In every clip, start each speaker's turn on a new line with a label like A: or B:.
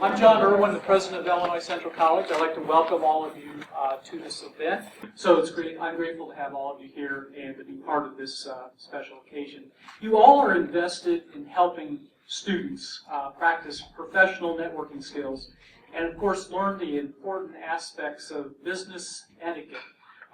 A: I'm John Irwin, the president of Illinois Central College. I'd like to welcome all of you to this event. So it's great. I'm grateful to have all of you here and to be part of this special occasion. You all are invested in helping students practice professional networking skills and, of course, learn the important aspects of business etiquette.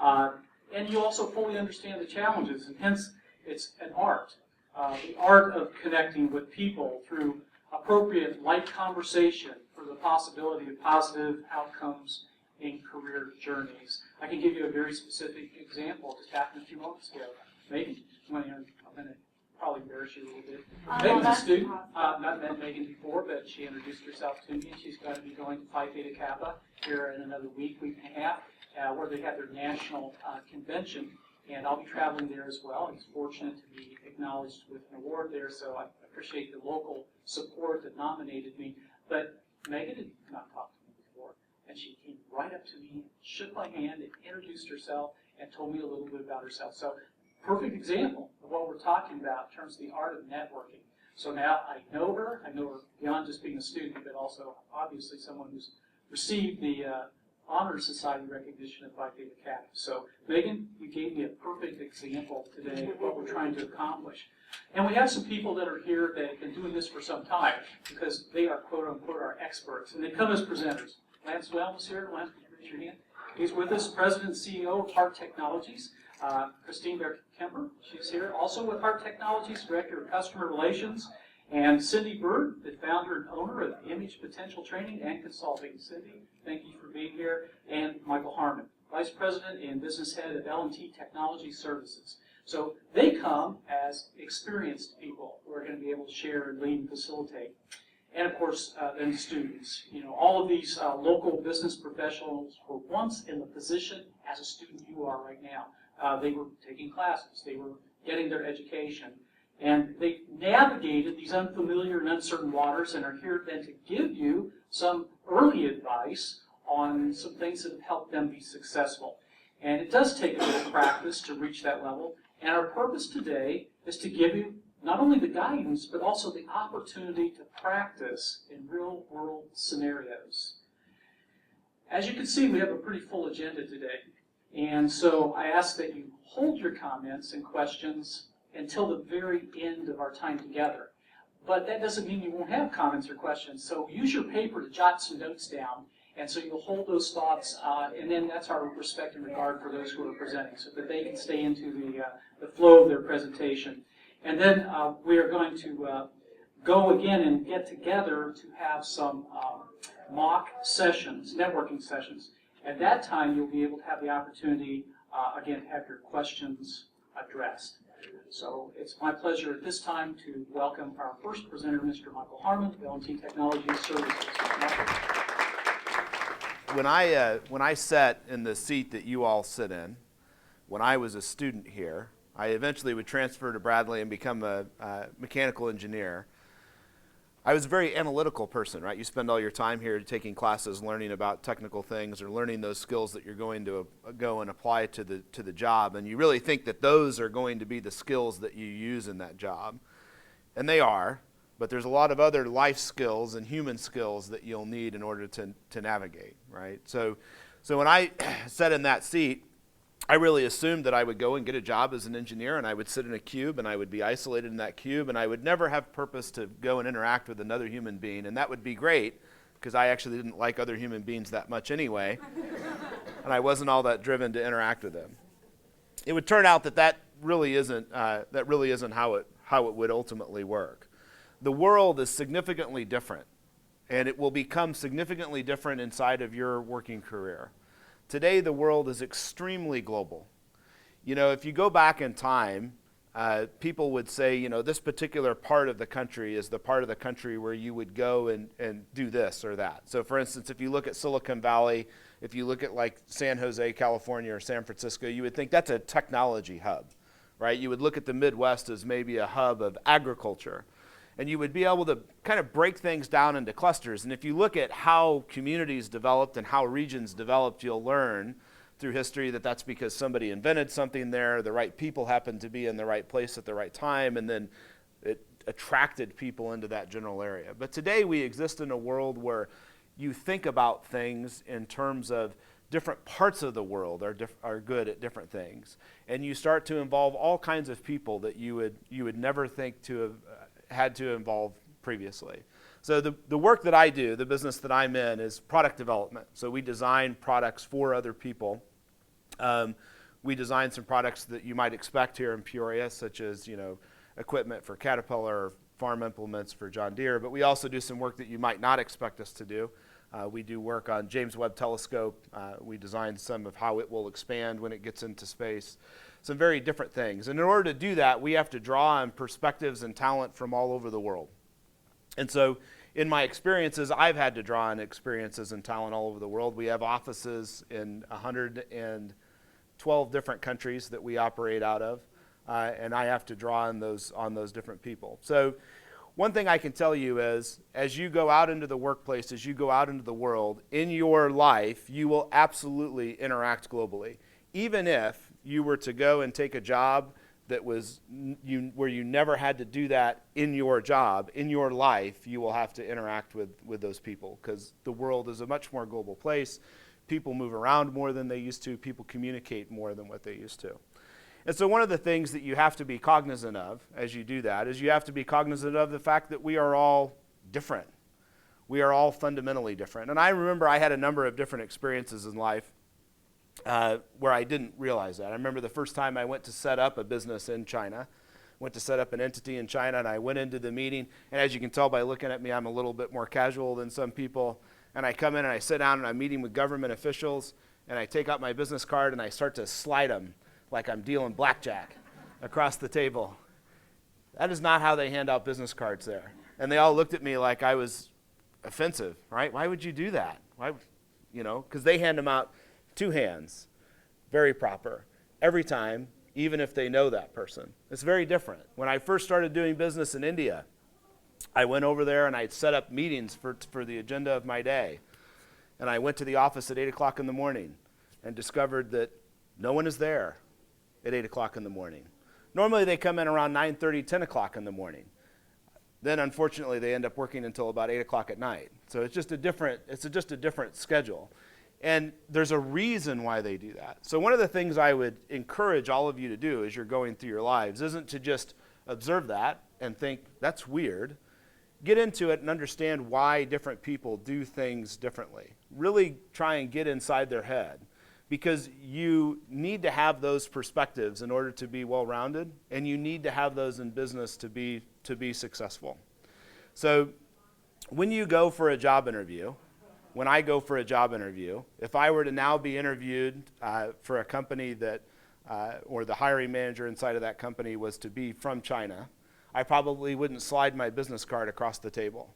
A: And you also fully understand the challenges, and hence it's an art. The art of connecting with people through appropriate light conversation for the possibility of positive outcomes in career journeys. I can give you a very specific example just happened a few moments ago. Megan, I'm going to probably embarrass you a little bit. Megan's a student. Not met Megan before, but she introduced herself to me. She's going to be going to Phi Theta Kappa here in another week and a half, where they have their national convention. And I'll be traveling there as well. I was fortunate to be acknowledged with an award there, so I appreciate the local support that nominated me. But Megan had not talked to me before, and she came right up to me, shook my hand, and introduced herself, and told me a little bit about herself. So, perfect example of what we're talking about in terms of the art of networking. So now I know her beyond just being a student, but also obviously someone who's received the Honor Society recognition of Phi Theta Kappa. So, Megan, you gave me a perfect example today of what we're trying to accomplish. And we have some people that are here that have been doing this for some time because they are, quote unquote, our experts. And they come as presenters. Lance Lelm is here. Lance, would you raise your hand? He's with us, President and CEO of Hart Technologies. Christine Bare-Kemper, she's here. Also with Hart Technologies, Director of Customer Relations. And Cindy Byrd, the founder and owner of Image Potential Training and Consulting. Cindy, thank you for being here. And Michael Harmon, Vice President and Business Head of L&T Technology Services. So they come as experienced people who are going to be able to share and lead and facilitate. And of course, then students. You know, all of these local business professionals were once in the position as a student you are right now. They were taking classes. They were getting their education. And they navigated these unfamiliar and uncertain waters and are here then to give you some early advice on some things that have helped them be successful. And it does take a bit of practice to reach that level. And our purpose today is to give you not only the guidance, but also the opportunity to practice in real-world scenarios. As you can see, we have a pretty full agenda today. And so I ask that you hold your comments and questions until the very end of our time together. But that doesn't mean you won't have comments or questions. So use your paper to jot some notes down, and so you'll hold those thoughts, and then that's our respect and regard for those who are presenting, so that they can stay into the flow of their presentation. And then we are going to go again and get together to have some mock sessions, networking sessions. At that time, you'll be able to have the opportunity, again, to have your questions addressed. So it's my pleasure at this time to welcome our first presenter, Mr. Michael Harmon, of L&T Technology Services.
B: When I sat in the seat that you all sit in, when I was a student here, I eventually would transfer to Bradley and become a mechanical engineer. I was a very analytical person, right? You spend all your time here taking classes, learning about technical things, or learning those skills that you're going to go and apply to the job, and you really think that those are going to be the skills that you use in that job. And they are, but there's a lot of other life skills and human skills that you'll need in order to navigate, right? So when I sat in that seat, I really assumed that I would go and get a job as an engineer, and I would sit in a cube, and I would be isolated in that cube, and I would never have purpose to go and interact with another human being, and that would be great, because I actually didn't like other human beings that much anyway, and I wasn't all that driven to interact with them. It would turn out that really isn't how it would ultimately work. The world is significantly different, and it will become significantly different inside of your working career. Today, the world is extremely global. You know, if you go back in time, people would say, you know, this particular part of the country is the part of the country where you would go and do this or that. So, for instance, if you look at Silicon Valley, if you look at like San Jose, California, or San Francisco, you would think that's a technology hub, right? You would look at the Midwest as maybe a hub of agriculture. And you would be able to kind of break things down into clusters. And if you look at how communities developed and how regions developed, you'll learn through history that that's because somebody invented something there, the right people happened to be in the right place at the right time, and then it attracted people into that general area. But today we exist in a world where you think about things in terms of different parts of the world are good at different things. And you start to involve all kinds of people that you would never think to have had to involve previously. So the work that I do, the business that I'm in, is product development. So we design products for other people. We design some products that you might expect here in Peoria, such as, equipment for Caterpillar, farm implements for John Deere, but we also do some work that you might not expect us to do. We do work on James Webb Telescope. We design some of how it will expand when it gets into space. Some very different things. And in order to do that, we have to draw on perspectives and talent from all over the world. And so in my experiences, I've had to draw on experiences and talent all over the world. We have offices in 112 different countries that we operate out of. And I have to draw on those different people. So one thing I can tell you is, as you go out into the workplace, as you go out into the world, in your life, you will absolutely interact globally. Even if you were to go and take a job that was where you never had to do that in your job, in your life, you will have to interact with those people, because the world is a much more global place. People move around more than they used to. People communicate more than what they used to. And so one of the things that you have to be cognizant of as you do that is you have to be cognizant of the fact that we are all different. We are all fundamentally different. And I remember I had a number of different experiences in life where I didn't realize that. I remember the first time I went to set up a business in China, went to set up an entity in China, and I went into the meeting. And as you can tell by looking at me, I'm a little bit more casual than some people. And I come in and I sit down and I'm meeting with government officials, and I take out my business card and I start to slide them like I'm dealing blackjack across the table. That is not how they hand out business cards there. And they all looked at me like I was offensive, right? Why would you do that? Why, because they hand them out two hands, very proper, every time, even if they know that person. It's very different. When I first started doing business in India, I went over there and I'd set up meetings for the agenda of my day. And I went to the office at 8 o'clock in the morning and discovered that no one is there at 8 o'clock in the morning. Normally they come in around 9:30, 10 o'clock in the morning. Then unfortunately they end up working until about 8 o'clock at night. So it's just a different schedule. And there's a reason why they do that. So one of the things I would encourage all of you to do as you're going through your lives isn't to just observe that and think, that's weird. Get into it and understand why different people do things differently. Really try and get inside their head, because you need to have those perspectives in order to be well-rounded, and you need to have those in business to be successful. So when you go for a job interview, when I go for a job interview, if I were to now be interviewed for a company that, or the hiring manager inside of that company was to be from China, I probably wouldn't slide my business card across the table.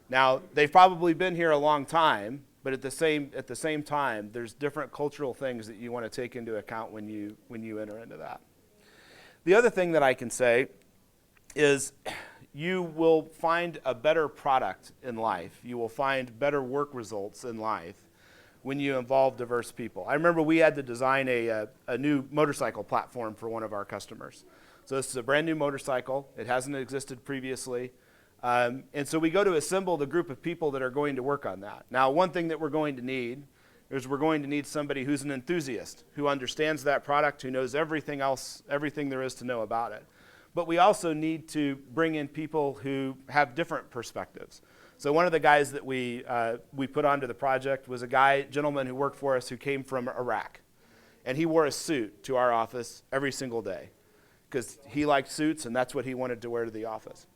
B: Now, they've probably been here a long time, but at the same time, there's different cultural things that you want to take into account when you enter into that. The other thing that I can say is you will find a better product in life. You will find better work results in life when you involve diverse people. I remember we had to design a new motorcycle platform for one of our customers. So this is a brand new motorcycle. It hasn't existed previously. And so we go to assemble the group of people that are going to work on that. Now, one thing that we're going to need is we're going to need somebody who's an enthusiast, who understands that product, who knows everything else, everything there is to know about it. But we also need to bring in people who have different perspectives. So one of the guys that we put onto the project was a gentleman who worked for us who came from Iraq. And he wore a suit to our office every single day because he liked suits and that's what he wanted to wear to the office.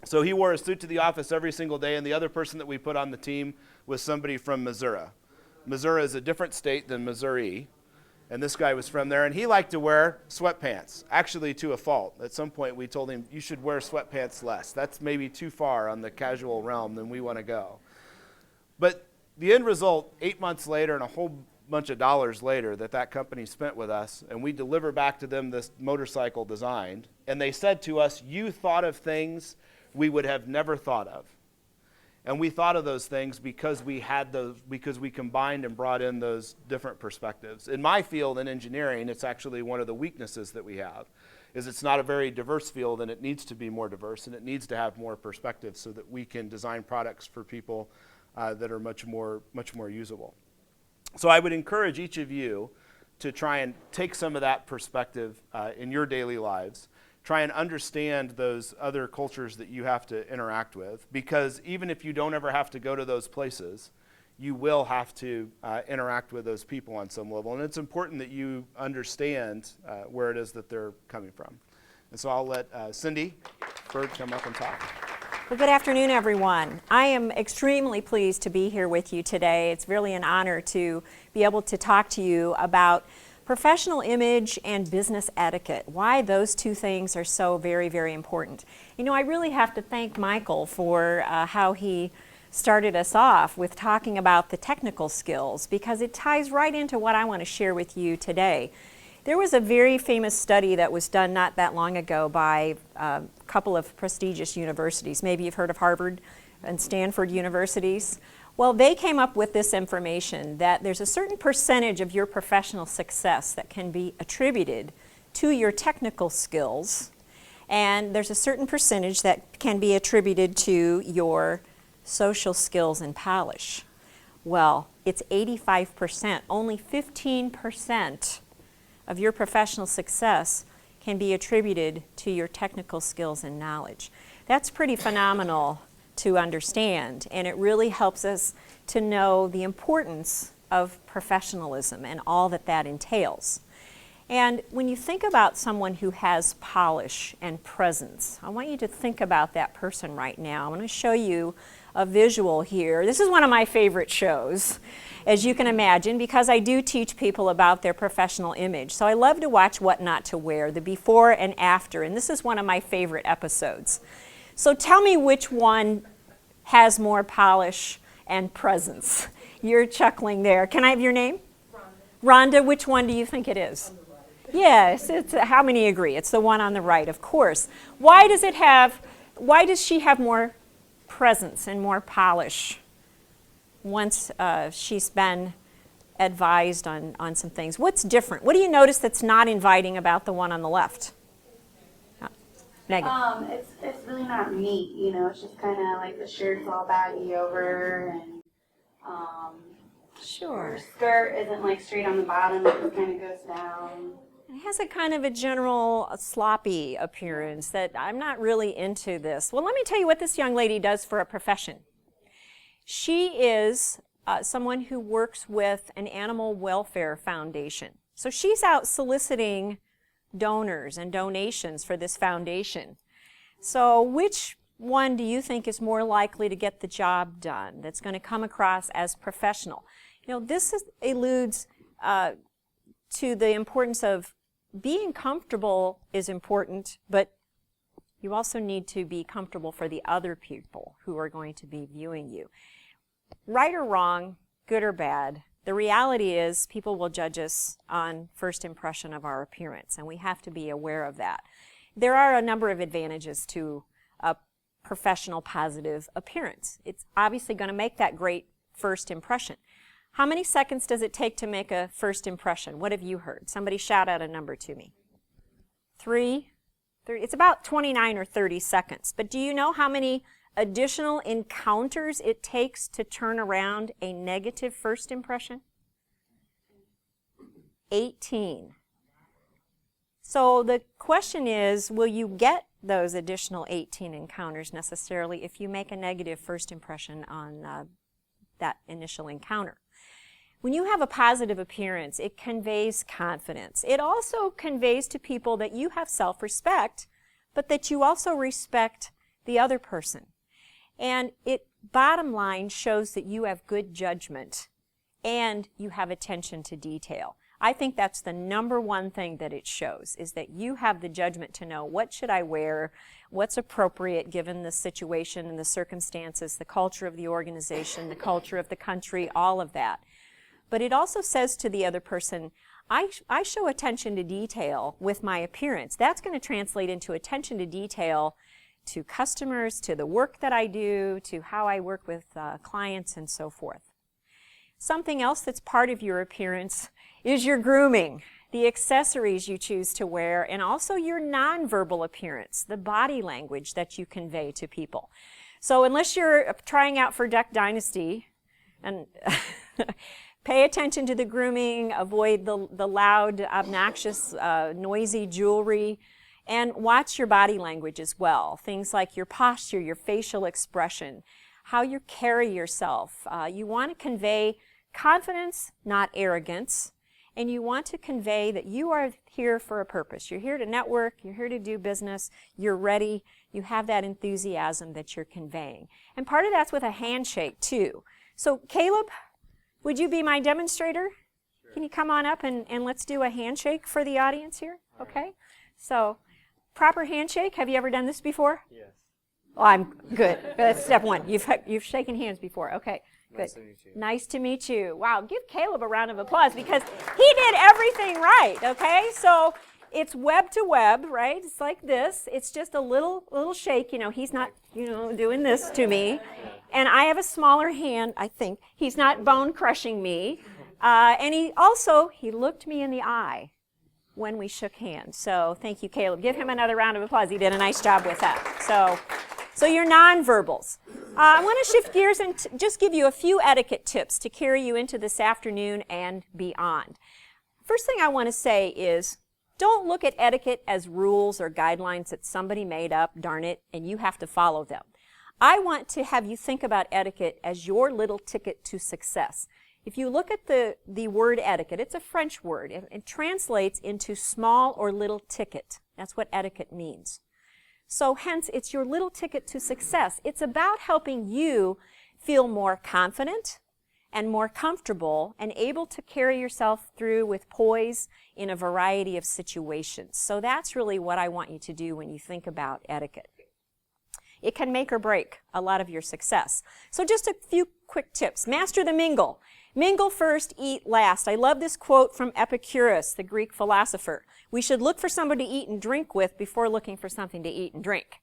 B: So he wore a suit to the office every single day, and the other person that we put on the team was somebody from Missouri. Missouri is a different state than Missouri, and this guy was from there, and he liked to wear sweatpants, actually to a fault. At some point we told him, you should wear sweatpants less. That's maybe too far on the casual realm than we want to go. But the end result, 8 months later and a whole bunch of dollars later that company spent with us, and we deliver back to them this motorcycle designed, and they said to us, you thought of things we would have never thought of. And we thought of those things because we combined and brought in those different perspectives. In my field, in engineering, it's actually one of the weaknesses that we have, is it's not a very diverse field, and it needs to be more diverse, and it needs to have more perspective so that we can design products for people that are much more usable. So I would encourage each of you to try and take some of that perspective in your daily lives. Try and understand those other cultures that you have to interact with, because even if you don't ever have to go to those places, you will have to interact with those people on some level. And it's important that you understand where it is that they're coming from. And so I'll let Cindy Byrd come up and talk.
C: Well, good afternoon, everyone. I am extremely pleased to be here with you today. It's really an honor to be able to talk to you about professional image and business etiquette, why those two things are so very, very important. You know, I really have to thank Michael for how he started us off with talking about the technical skills, because it ties right into what I want to share with you today. There was a very famous study that was done not that long ago by a couple of prestigious universities. Maybe you've heard of Harvard and Stanford universities. Well, they came up with this information that there's a certain percentage of your professional success that can be attributed to your technical skills, and there's a certain percentage that can be attributed to your social skills and polish. Well, it's 85%. Only 15% of your professional success can be attributed to your technical skills and knowledge. That's pretty phenomenal to understand, and it really helps us to know the importance of professionalism and all that that entails. And when you think about someone who has polish and presence, I want you to think about that person right now. I'm going to show you a visual here. This is one of my favorite shows, as you can imagine, because I do teach people about their professional image. So I love to watch What Not to Wear, the before and after, and this is one of my favorite episodes. So tell me which one has more polish and presence. You're chuckling there. Can I have your name? Rhonda. Rhonda, which one do you think it is? Yes, it's how many agree? It's the one on the right, of course. Why does she have more presence and more polish once she's been advised on some things? What's different? What do you notice that's not inviting about the one on the left? Megan.
D: It's really not neat, you know. It's just kind of like the shirt's all baggy over, and
C: Sure.
D: her skirt isn't like straight on the bottom. It just kind of goes down.
C: It has a kind of a general sloppy appearance that I'm not really into this. Well, let me tell you what this young lady does for a profession. She is someone who works with an animal welfare foundation. So she's out soliciting donors and donations for this foundation. So which one do you think is more likely to get the job done, that's going to come across as professional? You know, this alludes to the importance of being comfortable is important, but you also need to be comfortable for the other people who are going to be viewing you. Right or wrong, good or bad, the reality is people will judge us on first impression of our appearance, and we have to be aware of that. There are a number of advantages to a professional positive appearance. It's obviously going to make that great first impression. How many seconds does it take to make a first impression? What have you heard? Somebody shout out a number to me. 3? It's about 29 or 30 seconds. But do you know how many additional encounters it takes to turn around a negative first impression? 18. So the question is, will you get those additional 18 encounters necessarily if you make a negative first impression on that initial encounter? When you have a positive appearance, it conveys confidence. It also conveys to people that you have self-respect, but that you also respect the other person. And it, bottom line, shows that you have good judgment and you have attention to detail. I think that's the number one thing that it shows, is that you have the judgment to know what should I wear, what's appropriate given the situation and the circumstances, the culture of the organization, the culture of the country, all of that. But it also says to the other person, I show attention to detail with my appearance. That's going to translate into attention to detail to customers, to the work that I do, to how I work with clients and so forth. Something else that's part of your appearance is your grooming. the accessories you choose to wear, and also your nonverbal appearance, the body language that you convey to people. So unless you're trying out for Duck Dynasty, and pay attention to the grooming, avoid the loud, obnoxious, noisy jewelry, and watch your body language as well. Things like your posture, your facial expression, how you carry yourself. You want to convey confidence, not arrogance, and you want to convey that you are here for a purpose. You're here to network, you're here to do business, you're ready, you have that enthusiasm that you're conveying. And part of that's with a handshake too. So Caleb, would you be my demonstrator? Sure. Can you come on up and let's do a handshake for the audience here? All okay. Right. So, proper handshake. Have you ever done this before? Yes. Oh, I'm good. That's step one. You've shaken hands before. Okay. Good. Nice to meet you. Nice to meet you. Wow. Give Caleb a round of applause because he did everything right. Okay. So it's web to web, right? It's like this. It's just a little shake. He's not, doing this to me. And I have a smaller hand, I think. He's not bone crushing me. And he looked me in the eye when we shook hands. So thank you, Caleb. Give him another round of applause. He did a nice job with that. So your nonverbals. I want to shift gears and just give you a few etiquette tips to carry you into this afternoon and beyond. First thing I want to say is don't look at etiquette as rules or guidelines that somebody made up, darn it, and you have to follow them. I want to have you think about etiquette as your little ticket to success. If you look at the word etiquette, it's a French word. It translates into small or little ticket. That's what etiquette means. So hence, it's your little ticket to success. It's about helping you feel more confident and more comfortable and able to carry yourself through with poise in a variety of situations. So that's really what I want you to do when you think about etiquette. It can make or break a lot of your success. So just a few quick tips. Master the mingle. Mingle first, eat last. I love this quote from Epicurus, the Greek philosopher. We should look for somebody to eat and drink with before looking for something to eat and drink.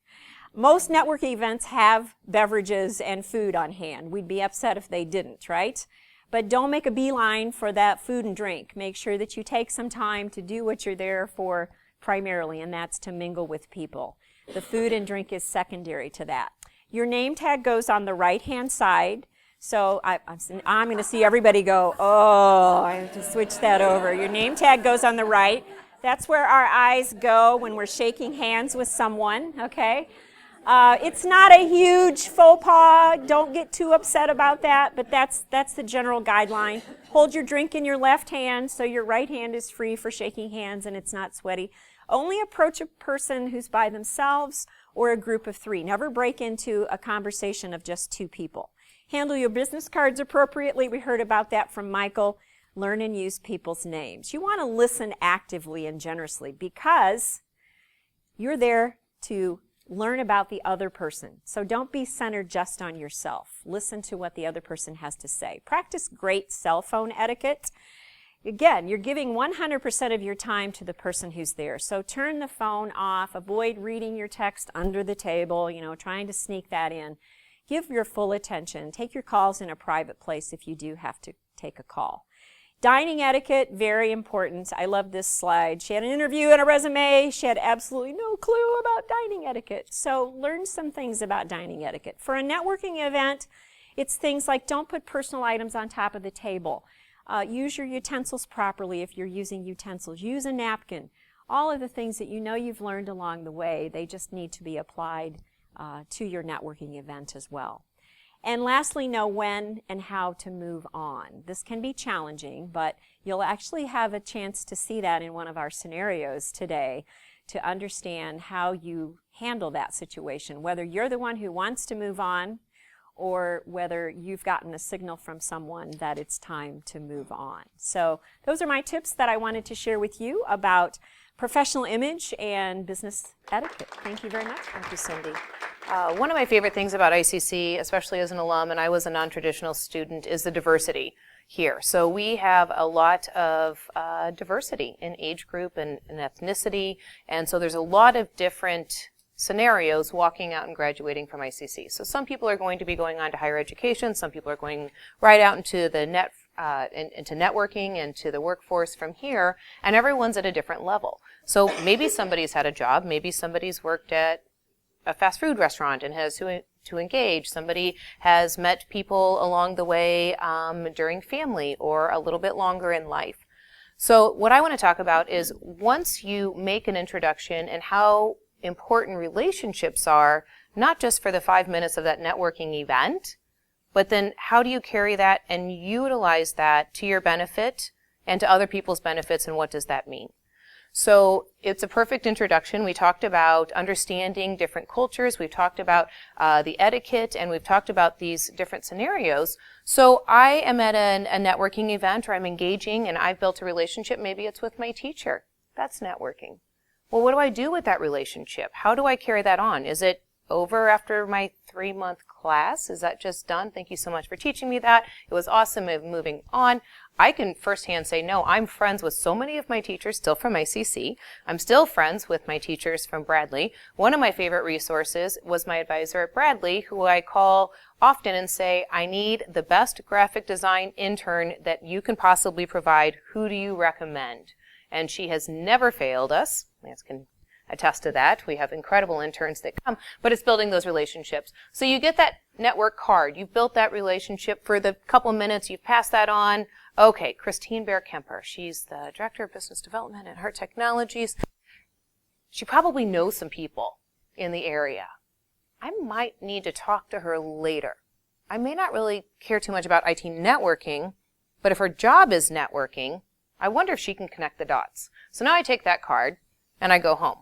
C: Most networking events have beverages and food on hand. We'd be upset if they didn't, right? But don't make a beeline for that food and drink. Make sure that you take some time to do what you're there for primarily, and that's to mingle with people. The food and drink is secondary to that. Your name tag goes on the right-hand side. So I'm going to see everybody go, oh, I have to switch that over. Your name tag goes on the right. That's where our eyes go when we're shaking hands with someone, okay? It's not a huge faux pas. Don't get too upset about that, but that's the general guideline. Hold your drink in your left hand so your right hand is free for shaking hands and it's not sweaty. Only approach a person who's by themselves or a group of three. Never break into a conversation of just two people. Handle your business cards appropriately. We heard about that from Michael. Learn and use people's names. You want to listen actively and generously because you're there to learn about the other person. So don't be centered just on yourself. Listen to what the other person has to say. Practice great cell phone etiquette. Again, you're giving 100% of your time to the person who's there. So turn the phone off. Avoid reading your text under the table, trying to sneak that in. Give your full attention. Take your calls in a private place if you do have to take a call. Dining etiquette, very important. I love this slide. She had an interview and a resume. She had absolutely no clue about dining etiquette. So learn some things about dining etiquette. For a networking event, it's things like don't put personal items on top of the table. Use your utensils properly if you're using utensils. Use a napkin. All of the things that you've learned along the way, they just need to be applied to your networking event as well. And lastly, know when and how to move on. This can be challenging, but you'll actually have a chance to see that in one of our scenarios today to understand how you handle that situation, whether you're the one who wants to move on or whether you've gotten a signal from someone that it's time to move on. So those are my tips that I wanted to share with you about professional image and business etiquette. Thank you very much.
E: Thank you, Cindy. One of my favorite things about ICC, especially as an alum, and I was a non-traditional student, is the diversity here. So we have a lot of diversity in age group and ethnicity, and so there's a lot of different scenarios walking out and graduating from ICC. So some people are going to be going on to higher education, some people are going right out into the into networking and to the workforce from here, and everyone's at a different level. So maybe somebody's had a job, maybe somebody's worked at a fast food restaurant and has to engage. Somebody has met people along the way during family or a little bit longer in life. So what I want to talk about is once you make an introduction and how important relationships are, not just for the 5 minutes of that networking event, but then how do you carry that and utilize that to your benefit and to other people's benefits, and what does that mean? So it's a perfect introduction. We talked about understanding different cultures. We've talked about the etiquette, and we've talked about these different scenarios. So I am at a networking event, or I'm engaging, and I've built a relationship. Maybe it's with my teacher. That's networking. Well, what do I do with that relationship? How do I carry that on? Is it over after my 3-month class? Is that just done? Thank you so much for teaching me that. It was awesome. I'm moving on. I can firsthand say, no, I'm friends with so many of my teachers still from ICC. I'm still friends with my teachers from Bradley. One of my favorite resources was my advisor at Bradley, who I call often and say, I need the best graphic design intern that you can possibly provide. Who do you recommend? And she has never failed us. Lance can attest to that. We have incredible interns that come, but it's building those relationships. So you get that network card. You've built that relationship for the couple minutes. You've passed that on. Okay, Christine Bare-Kemper. She's the Director of Business Development at Heart Technologies. She probably knows some people in the area. I might need to talk to her later. I may not really care too much about IT networking, but if her job is networking, I wonder if she can connect the dots. So now I take that card and I go home.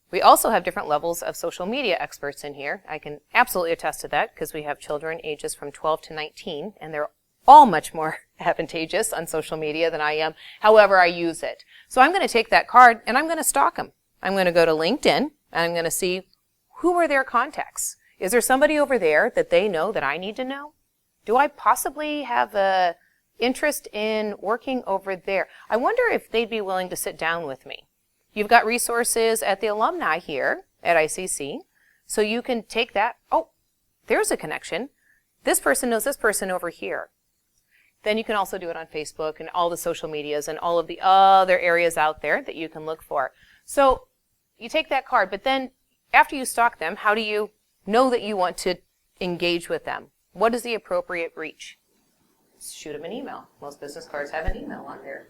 E: We also have different levels of social media experts in here. I can absolutely attest to that because we have children ages from 12 to 19, and they're all much more advantageous on social media than I am, however I use it. So I'm going to take that card and I'm going to stalk them. I'm going to go to LinkedIn and I'm going to see who are their contacts. Is there somebody over there that they know that I need to know? Do I possibly have a interest in working over there? I wonder if they'd be willing to sit down with me. You've got resources at the alumni here at ICC, so you can take that. Oh, there's a connection. This person knows this person over here. Then you can also do it on Facebook and all the social medias and all of the other areas out there that you can look for. So you take that card, but then after you stalk them, how do you know that you want to engage with them? What is the appropriate reach? Shoot them an email. Most business cards have an email on there.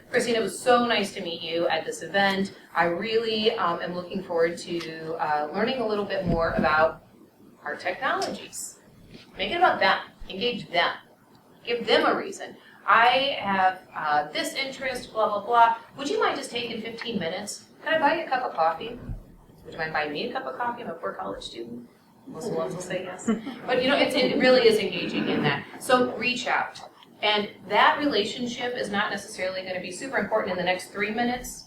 E: Christine, it was so nice to meet you at this event. I really am looking forward to learning a little bit more about Heart Technologies. Make it about them. Engage them. Give them a reason. I have this interest, blah, blah, blah. Would you mind just taking 15 minutes? Can I buy you a cup of coffee? Would you mind buying me a cup of coffee? I'm a poor college student. Most alums will say yes. But you know, it really is engaging in that. So reach out. And that relationship is not necessarily going to be super important in the next 3 minutes,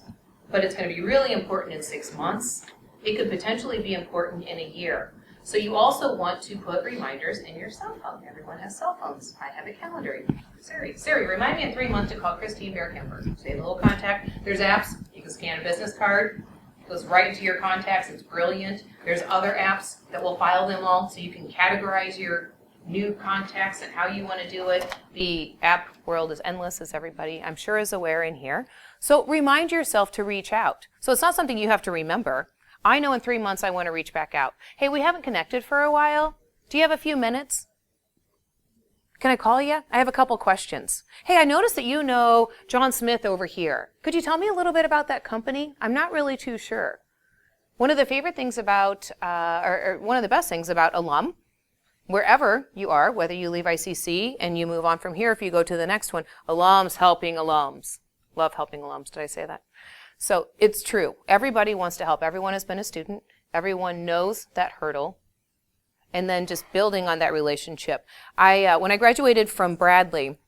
E: but it's going to be really important in 6 months. It could potentially be important in a year. So you also want to put reminders in your cell phone. Everyone has cell phones. I have a calendar. Siri, remind me in 3 months to call Christine Bare-Kemper. Save a little contact. There's apps. You can scan a business card. It goes right into your contacts. It's brilliant. There's other apps that will file them all so you can categorize your new contacts and how you want to do it. The app world is endless, as everybody I'm sure is aware in here. So remind yourself to reach out. So it's not something you have to remember. I know in 3 months I want to reach back out. Hey, we haven't connected for a while. Do you have a few minutes? Can I call you? I have a couple questions. Hey, I noticed that you know John Smith over here. Could you tell me a little bit about that company? I'm not really too sure. One of the favorite things about, or one of the best things about alum, wherever you are, whether you leave ICC and you move on from here, if you go to the next one, alums helping alums. Love helping alums. Did I say that? So it's true. Everybody wants to help. Everyone has been a student. Everyone knows that hurdle. And then just building on that relationship. When I graduated from Bradley,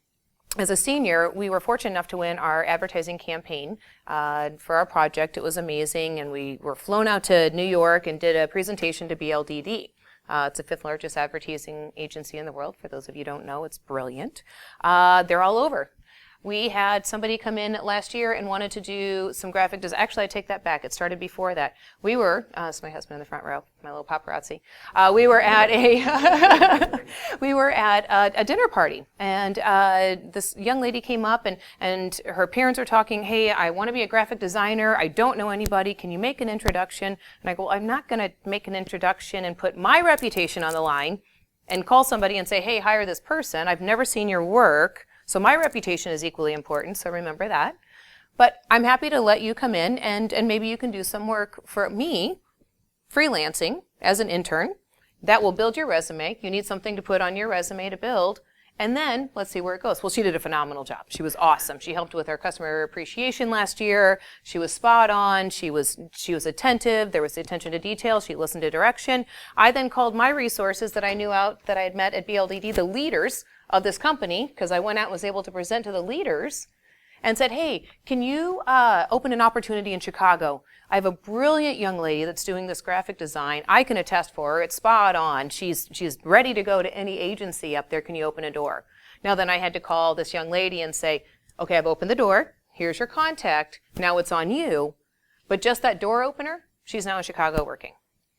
E: as a senior, we were fortunate enough to win our advertising campaign for our project. It was amazing, and we were flown out to New York and did a presentation to BLDD. It's the 5th largest advertising agency in the world. For those of you who don't know, it's brilliant. They're all over. We had somebody come in last year and wanted to do some graphic design. Actually, I take that back. It started before that. We were, it's my husband in the front row, my little paparazzi. We were at a dinner party, and this young lady came up, and her parents were talking, hey, I want to be a graphic designer. I don't know anybody. Can you make an introduction? And I go, well, I'm not going to make an introduction and put my reputation on the line and call somebody and say, hey, hire this person. I've never seen your work. So my reputation is equally important, so remember that. But I'm happy to let you come in, and maybe you can do some work for me, freelancing, as an intern. That will build your resume. You need something to put on your resume to build. And then, let's see where it goes. Well, she did a phenomenal job. She was awesome. She helped with our customer appreciation last year. She was spot on. She was attentive. There was attention to detail. She listened to direction. I then called my resources that I knew out that I had met at BLDD, the leaders of this company, because I went out and was able to present to the leaders, and said, hey, can you open an opportunity in Chicago? I have a brilliant young lady that's doing this graphic design. I can attest for her. It's spot on. She's ready to go to any agency up there. Can you open a door? Now then I had to call this young lady and say, okay, I've opened the door. Here's your contact. Now it's on you. But just that door opener, she's now in Chicago working.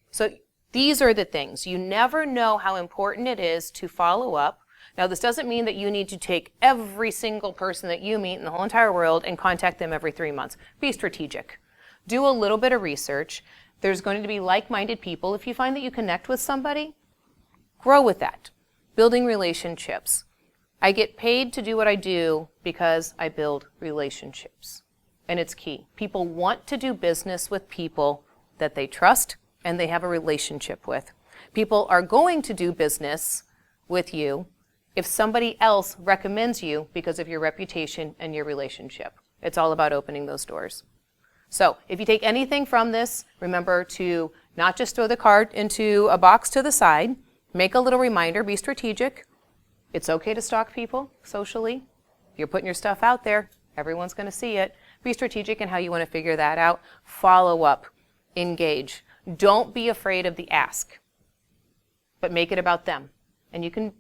E: So these are the things. You never know how important it is to follow up. Now, this doesn't mean that you need to take every single person that you meet in the whole entire world and contact them every 3 months. Be strategic. Do a little bit of research. There's going to be like-minded people. If you find that you connect with somebody, grow with that. Building relationships. I get paid to do what I do because I build relationships. And it's key. People want to do business with people that they trust and they have a relationship with. People are going to do business with you if somebody else recommends you because of your reputation and your relationship. It's all about opening those doors. So if you take anything from this, remember to not just throw the card into a box to the side, make a little reminder, be strategic. It's okay to stalk people socially. You're putting your stuff out there. Everyone's going to see it. Be strategic in how you want to figure that out. Follow up. Engage. Don't be afraid of the ask, but make it about them. And you can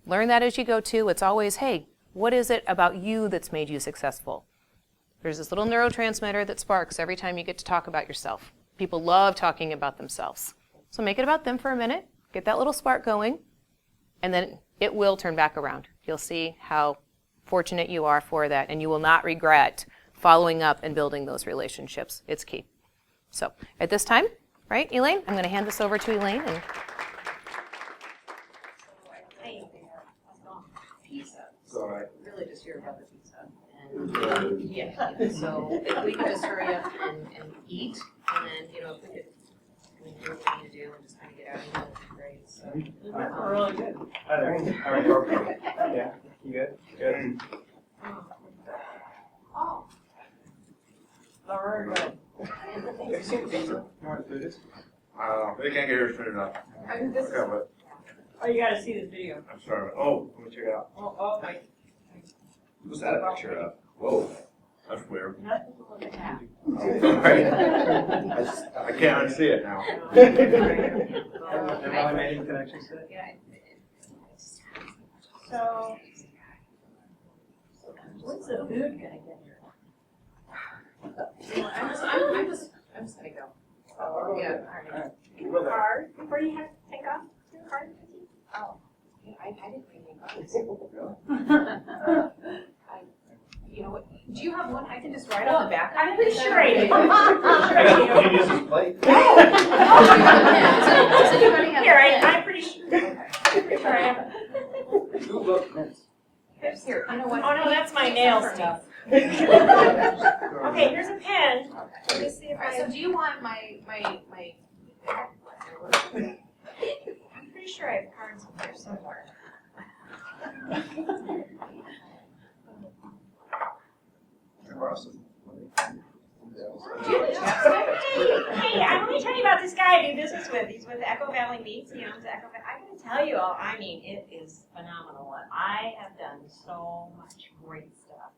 E: learn that as you go too. It's always, hey, what is it about you that's made you successful? There's this little neurotransmitter that sparks every time you get to talk about yourself. People love talking about themselves. So make it about them for a minute, get that little spark going, and then it will turn back around. You'll see how fortunate you are for that, and you will not regret following up and building those relationships. It's key. So at this time, right, Elaine? I'm going to hand this over to Elaine. And
F: All right.
E: really just hear about the pizza. And yeah, so if we could just hurry up and eat, and then, you know, if we could do what we need to do and just kind of get out of here, that'd be great. So,
F: Really good. Hi there. How are you? Yeah. You good? Good.
G: Oh. All right, good.
F: Have you seen the pizza? You know what food is?
H: They can't get yours printed up.
G: I mean, this is,
H: Yeah, but
G: oh, you gotta see this video.
H: I'm sorry. Oh, let me check it out.
G: Oh, my.
H: What's that a picture of? Whoa, that's weird.
G: Nothing to look at.
H: I can't unsee it now.
F: Have I made any connections today?
G: Yeah. So, when's the food gonna get here?
E: I'm just gonna go.
G: Oh,
E: Yeah.
G: Your card, before you have to take off your card?
E: Oh, yeah, I didn't bring any cards. You know what, do you have one I can just write on the back?
G: I'm pretty sure I do.
H: Can you use this plate?
E: Does anybody have?
G: Here,
E: a pen?
G: I'm pretty sure. Pretty sure I have.
E: Here, you know what?
G: Oh, no, that's my nail stuff. Okay, here's a pen. Let me see if
E: Alright, so
G: I,
E: do you want my
G: I'm pretty sure I have cards in there somewhere. Hey, let me tell you about this guy I do business with. He's with Echo Valley Meats. He owns Echo Valley. I gotta tell you all, I mean, it is phenomenal. I have done so much great stuff.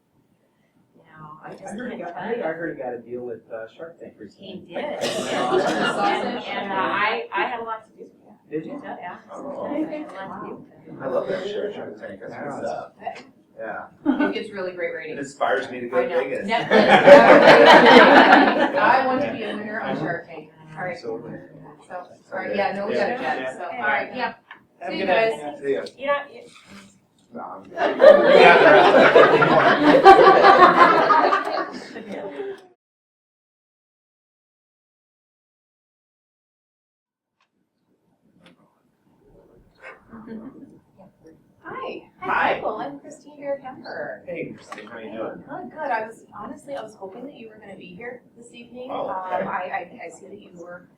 G: You know, I just can't tell you.
F: I heard he got a deal with Shark Tank
G: He
F: recently.
G: did. And I had a lot to do with that.
F: Did you?
G: Yeah.
H: Oh.
G: I had a lot to do with that.
H: I love that shirt. Shark Tank. That's good stuff. Yeah.
E: It gets really great
H: It
E: ratings.
H: inspires me to
E: I
H: go
E: know.
H: Vegas.
E: I want to be a winner on Shark Tank. All right. So, all right, yeah, no, we got it, Jen. So, all right, yeah.
H: Have a
E: See you
H: good night.
E: guys.
H: See ya.
G: You know,
H: No, I'm good. You have the rest of it.
E: Hi.
H: Hi.
E: Michael. I'm Christine Bare-Kemper.
H: Hey, Christine, how you doing?
E: Good, good. I was hoping that you were going to be here this evening.
H: Oh, okay.
E: I see that you work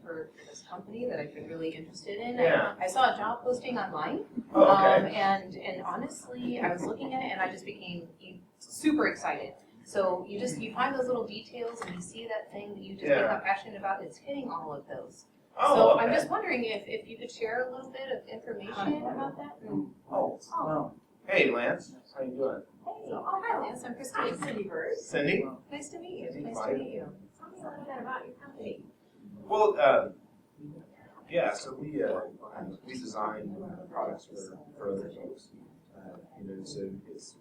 E: for this company that I've been really interested in.
H: Yeah.
E: I saw a job posting online.
H: Oh, okay.
E: And honestly, I was looking at it and I just became super excited. So you find those little details and you see that thing that you just become passionate about. It's hitting all of those.
H: Oh,
E: So
H: okay.
E: I'm just wondering if you could share a little bit of information about that.
H: Oh, well. Hey, Lance. How you doing?
E: Hey, oh hi Lance, I'm Christine. Cindy Byrd.
H: Cindy?
E: Nice to meet you. Nice
H: Fine.
E: to meet you. Tell me a little bit about your company.
H: Well, yeah, so we design products for other folks. So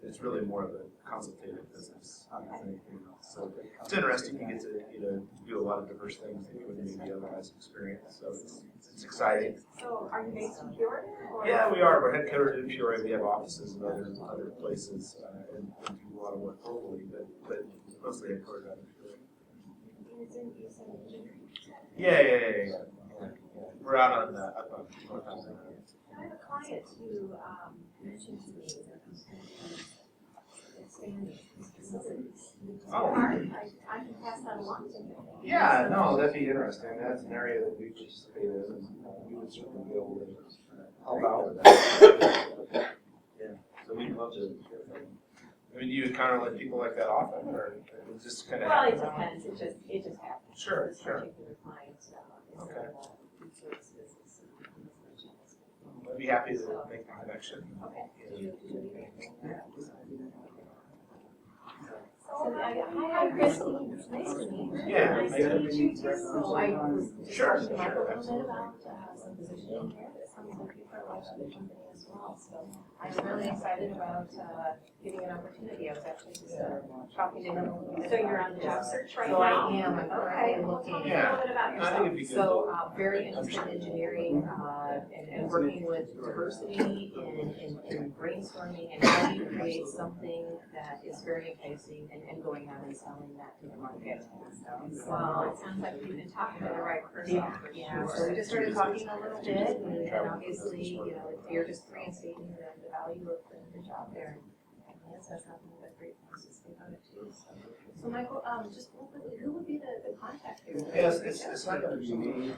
H: it's really more of a consultative business than anything else. So it's interesting. You get to do a lot of diverse things that you wouldn't maybe otherwise experience. So it's exciting.
G: so are you based in Peoria? Or?
H: Yeah, we are. We're headquartered in Peoria. We have offices in other places and do a lot of work globally, but mostly headquartered out of Peoria. Yeah. We're out on up on North Island.
G: I have a client who mentioned to me that he's going to be expanding his facilities.
H: Oh.
G: I can pass that along to him.
H: Yeah, no, that'd be interesting. That's an area that we participate in, and we would certainly be able to help out with that. Yeah, so we'd love to. I mean, do you encounter people like that often, or it just kind of?
G: Well, it depends. It just happens.
H: Sure,
G: This
H: sure.
G: particular client is
H: Okay.
G: in the food service business.
H: I'd be happy to make the connection.
G: Okay. Hi, Christine. Nice to meet you.
H: Yeah,
G: Nice to meet you too. So I was
H: Sure,
G: talking to Michael a little
H: sure,
G: bit about some positioning here that sounds like you for life of the company as well. So I'm really excited about getting an opportunity. I was actually just talking to him a little bit.
D: So you're on the job search right
G: So
D: now?
G: I am. I'm currently
D: Well,
G: looking.
D: tell me a
H: Yeah.
D: little bit about
H: I
D: yourself.
H: think it'd be good.
E: So very interested in engineering and working with diversity and brainstorming and how do you create something that is very enticing and going out and selling that to the market.
G: Well, it sounds like you've been talking to the right person.
E: Yeah, so we just started talking a little bit and obviously, you're just reinstating the value of the job there. And Lance has nothing but great things to say about it too. So Michael, just real quickly, who would be the contact here?
H: Yes, it's not going to be me.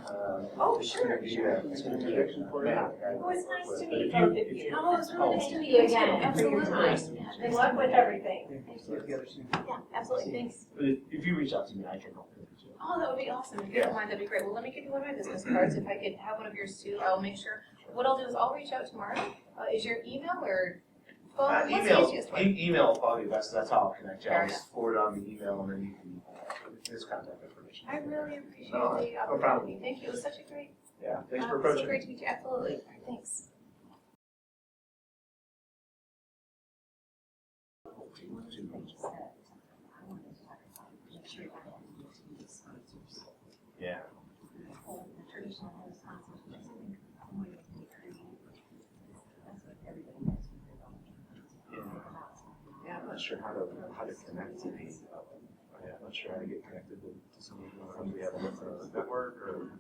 G: Oh,
H: It's
G: sure,
H: gonna be, it's going to be Matt.
G: Oh, it's nice to
H: But
G: meet
H: if
G: both of
H: if
G: you.
E: Oh, it's really nice to meet
G: you
E: you
G: again
E: too.
G: for your
E: Absolutely.
G: time. Good luck with everything.
F: Get together soon.
E: Yeah, absolutely, thanks.
F: But if you reach out to me, I can help you.
E: Oh, that would be awesome. If you don't mind, that'd be great. Well, let me give you one of my business cards. If I could have one of yours too, I'll make sure. What I'll do is I'll reach out tomorrow. Is your email or phone? What's the
H: Email,
E: easiest way?
H: email will probably be best. That's how I'll connect you.
E: Fair
H: I'll just forward on the email and then you can his contact information.
E: I really appreciate
H: No,
E: the
H: no
E: opportunity.
H: problem.
E: Thank you. It was such a great,
H: Yeah, thanks for
E: so
H: approaching.
E: great to meet you. Absolutely. All right, thanks.
H: Yeah. Yeah, I'm not sure how to connect to these. Yeah, I'm not sure how to get connected to someone who we have a different network or.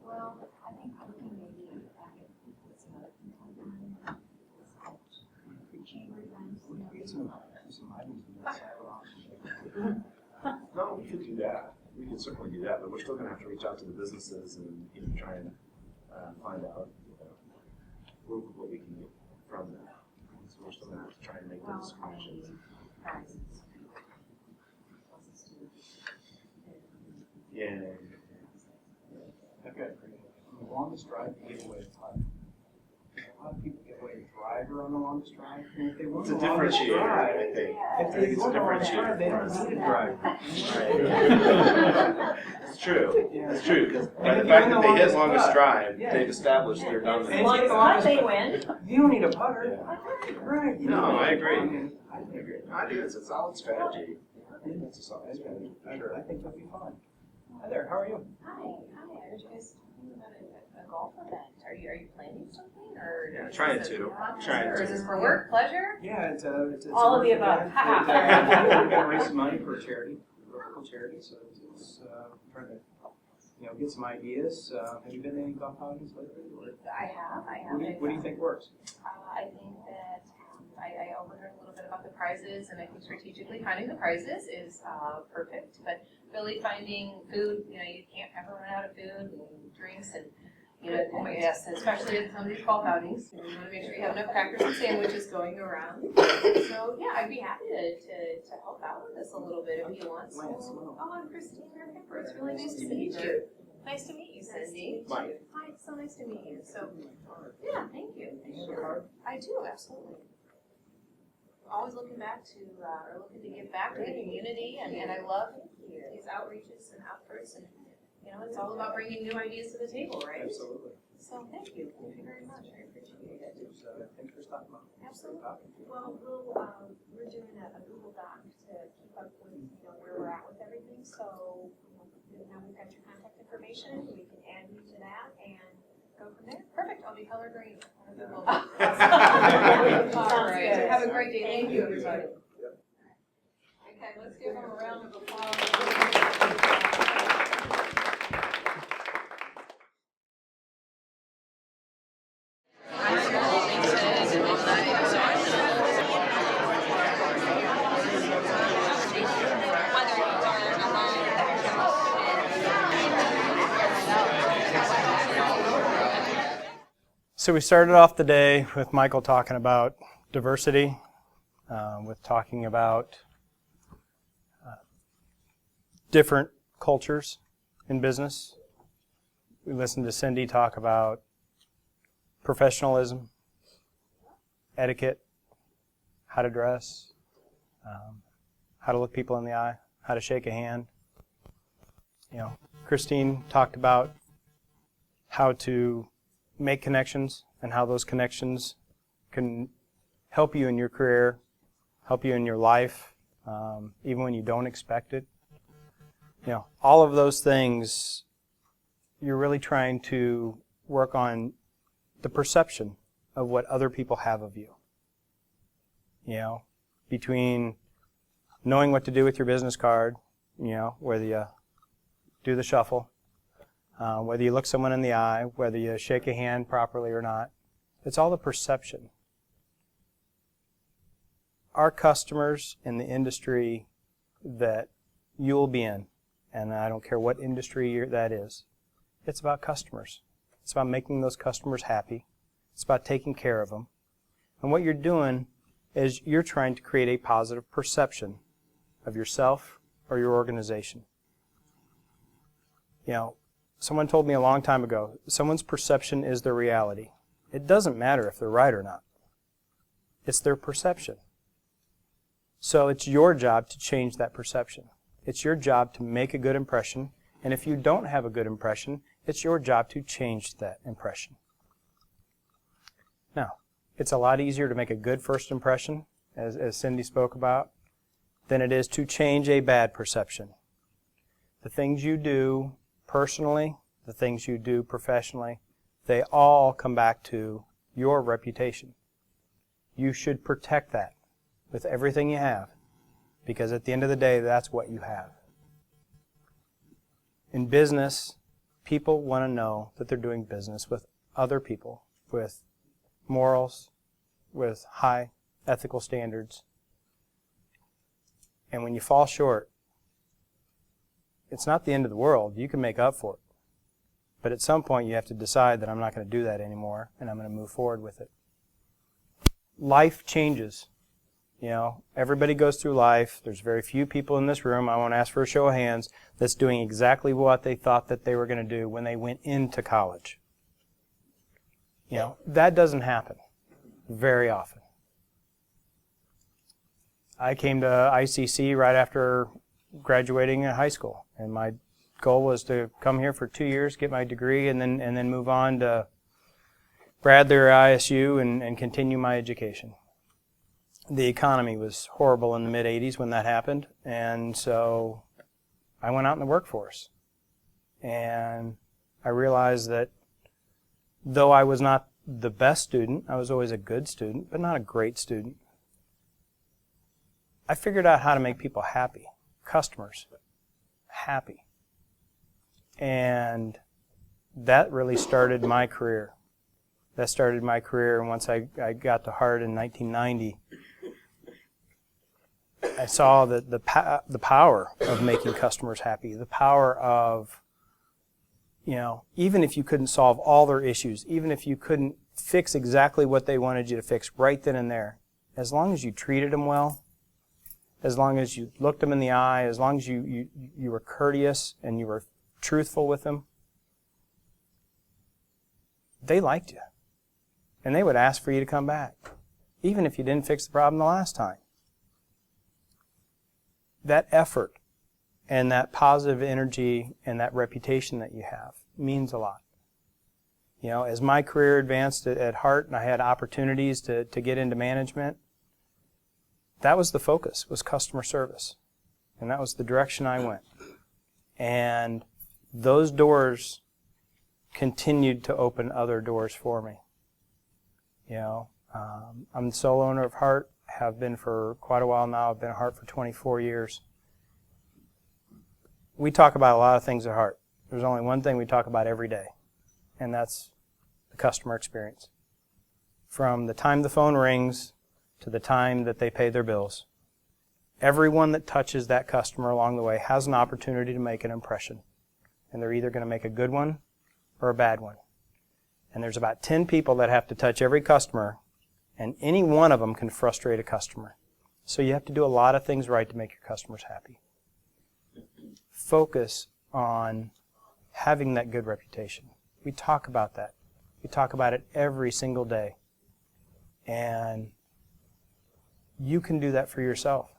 G: Well, I think looking maybe back at some other
H: No, we could do that. We could certainly do that, but we're still going to have to reach out to the businesses and try and find out what we can get from them. So we're still going to have to try and make those connections. Yeah.
F: I've got the longest drive to get away. A lot of people get away to drive around on the longest drive. And if they want
H: It's a
F: the longest
H: differentiator,
F: drive,
H: I think.
F: if they want the longest drive, they don't need a driver.
H: It's true.
F: Yeah.
H: It's true, because by
F: And
H: the
F: if
H: fact
F: you
H: that
F: win
H: they
F: the
H: hit
F: longest
H: longest
F: putt,
H: drive,
F: yeah.
H: they've established their
F: And
H: dominance.
F: you get the
G: But
F: longest
G: they
F: putt,
G: win.
F: you don't need a putter.
H: Yeah.
F: Right.
H: No, I agree.
F: I mean, I agree.
H: I think it's a solid strategy. It's a solid strategy, for sure.
F: I think that'll be fun. Hi there, how are you?
E: Hi, I heard you guys talking about a golf event. Are you planning something, or?
H: Yeah, trying to. Trying
E: Or is
H: to.
E: this for work, pleasure?
F: Yeah, it's a
G: All of the
F: work
G: above.
F: event.
G: Ha
F: We're gonna raise some money for a charity, a local charity, so it's trying to, get some ideas. Have you been to any golf outings lately? Or
E: I have.
F: what do you think works?
E: I think that I overheard a little bit about the prizes, and I think strategically finding the prizes is perfect. But really finding food, you can't ever run out of food and drinks, and oh my yes, especially at some of these golf outings, you want to make sure you have enough crackers and sandwiches going around. So yeah, I'd be happy to help out with this a little bit if you want. So, I'm Christine Bare-Kemper. It's really nice to meet you. Nice to meet you, Cindy.
H: Mike.
E: Hi, it's so nice to meet you. So yeah, thank you. I do, absolutely. Always looking back to, or looking to give back to the community, and I love these outreaches and efforts, and it's all about bringing new ideas to the table, right?
F: Absolutely.
E: So thank you very much. I appreciate it.
F: Thanks for stopping by.
E: Absolutely. Well, we're doing a Google Doc to keep up with where we're at with everything. So now we've got your contact information. We can add you to that and go from there. Perfect. I'll be color green. On Google. All right. Have a great day. Thank you, everybody. Okay, let's give them a round of applause.
I: So we started off the day with Michael talking about diversity, with talking about different cultures in business. We listened to Cindy talk about professionalism, etiquette, how to dress, how to look people in the eye, how to shake a hand. Christine talked about how to make connections and how those connections can help you in your career, help you in your life, even when you don't expect it. All of those things, you're really trying to work on the perception of what other people have of you. Between knowing what to do with your business card, whether you do the shuffle, whether you look someone in the eye, whether you shake a hand properly or not. It's all the perception. Our customers in the industry that you'll be in, and I don't care what industry that is, it's about customers. It's about making those customers happy. It's about taking care of them. And what you're doing is you're trying to create a positive perception of yourself or your organization. Someone told me a long time ago, someone's perception is their reality. It doesn't matter if they're right or not. It's their perception. So it's your job to change that perception. It's your job to make a good impression, and if you don't have a good impression, it's your job to change that impression. Now, it's a lot easier to make a good first impression, as Cindy spoke about, than it is to change a bad perception. The things you do personally, the things you do professionally, they all come back to your reputation. You should protect that with everything you have, because at the end of the day, that's what you have. In business, people want to know that they're doing business with other people, with morals, with high ethical standards. And when you fall short, it's not the end of the world. You can make up for it. But at some point, you have to decide that I'm not going to do that anymore, and I'm going to move forward with it. Life changes. Everybody goes through life. There's very few people in this room, I won't ask for a show of hands, that's doing exactly what they thought that they were going to do when they went into college. That doesn't happen very often. I came to ICC right after graduating high school, and my goal was to come here for 2 years, get my degree, and then move on to Bradley or ISU and continue my education. The economy was horrible in the mid-'80s when that happened, and so I went out in the workforce. And I realized that though I was not the best student, I was always a good student, but not a great student. I figured out how to make people happy, customers happy. And that really started my career. That started my career, and once I got to Hart in 1990, I saw the power of making customers happy, the power of, even if you couldn't solve all their issues, even if you couldn't fix exactly what they wanted you to fix right then and there, as long as you treated them well, as long as you looked them in the eye, as long as you were courteous and you were truthful with them, they liked you. And they would ask for you to come back, even if you didn't fix the problem the last time. That effort and that positive energy and that reputation that you have means a lot. As my career advanced at Hart and I had opportunities to get into management, that was the focus, was customer service. And that was the direction I went. And those doors continued to open other doors for me. I'm the sole owner of Hart, have been for quite a while now. I've been at Hart for 24 years. We talk about a lot of things at Hart. There's only one thing we talk about every day, and that's the customer experience. From the time the phone rings to the time that they pay their bills, everyone that touches that customer along the way has an opportunity to make an impression. And they're either going to make a good one or a bad one. And there's about 10 people that have to touch every customer, and any one of them can frustrate a customer. So you have to do a lot of things right to make your customers happy. Focus on having that good reputation. We talk about that. We talk about it every single day. And you can do that for yourself.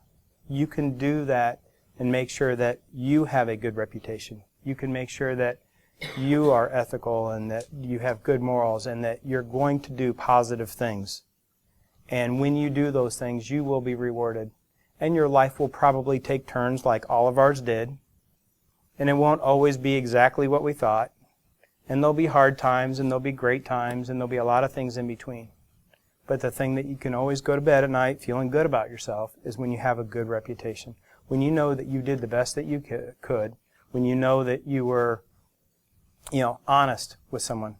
I: You can do that and make sure that you have a good reputation. You can make sure that you are ethical and that you have good morals and that you're going to do positive things. And when you do those things, you will be rewarded. And your life will probably take turns like all of ours did. And it won't always be exactly what we thought. And there'll be hard times and there'll be great times and there'll be a lot of things in between. But the thing that you can always go to bed at night feeling good about yourself is when you have a good reputation. When you know that you did the best that you could. When you know that you were, honest with someone.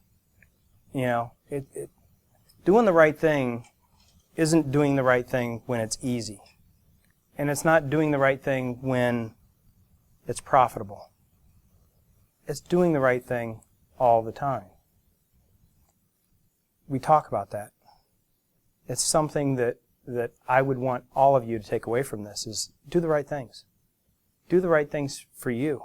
I: Doing the right thing isn't doing the right thing when it's easy. And it's not doing the right thing when it's profitable. It's doing the right thing all the time. We talk about that. It's something that I would want all of you to take away from this is do the right things. Do the right things for you.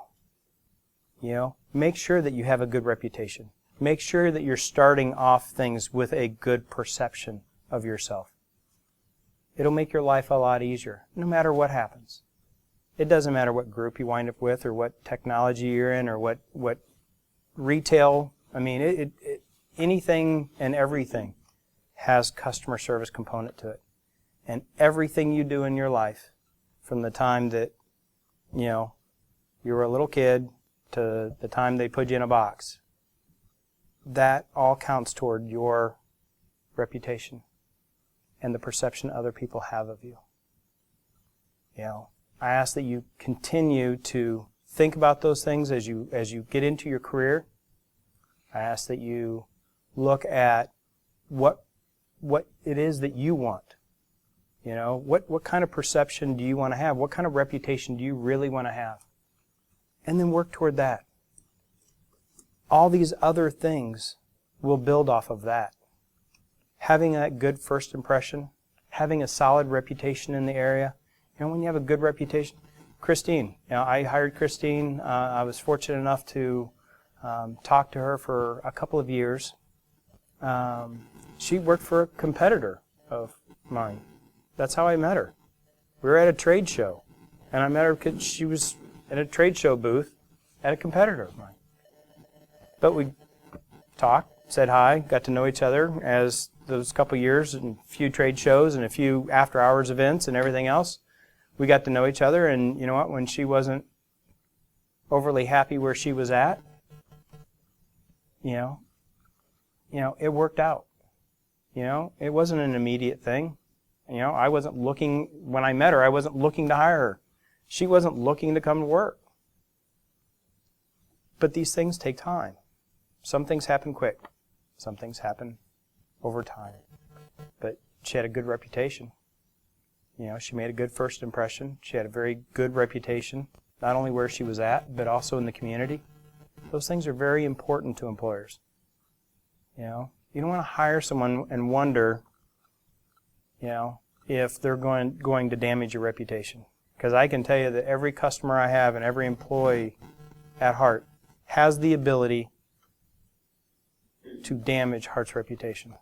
I: Make sure that you have a good reputation. Make sure that you're starting off things with a good perception of yourself. It'll make your life a lot easier, no matter what happens. It doesn't matter what group you wind up with or what technology you're in or what retail. Anything and everything has customer service component to it. And everything you do in your life, from the time that, you were a little kid to the time they put you in a box, that all counts toward your reputation and the perception other people have of you. I ask that you continue to think about those things as you get into your career. I ask that you look at what it is that you want. What kind of perception do you want to have? What kind of reputation do you really want to have? And then work toward that. All these other things will build off of that. Having that good first impression, having a solid reputation in the area. When you have a good reputation, Christine, I hired Christine. I was fortunate enough to talk to her for a couple of years. She worked for a competitor of mine. That's how I met her. We were at a trade show, and I met her because she was at a trade show booth at a competitor of mine. But we talked, said hi, got to know each other as those couple years and a few trade shows and a few after-hours events and everything else. We got to know each other, and you know what? When she wasn't overly happy where she was at, you know, it worked out. You know, it wasn't an immediate thing. You know, I wasn't looking, when I met her, I wasn't looking to hire her. She wasn't looking to come to work. But these things take time. Some things happen quick. Some things happen over time. But she had a good reputation. You know, she made a good first impression. She had a very good reputation, not only where she was at, but also in the community. Those things are very important to employers. You know, you don't want to hire someone and wonder, you know, if they're going to damage your reputation. Because I can tell you that every customer I have and every employee at Hart has the ability to damage Hart's reputation.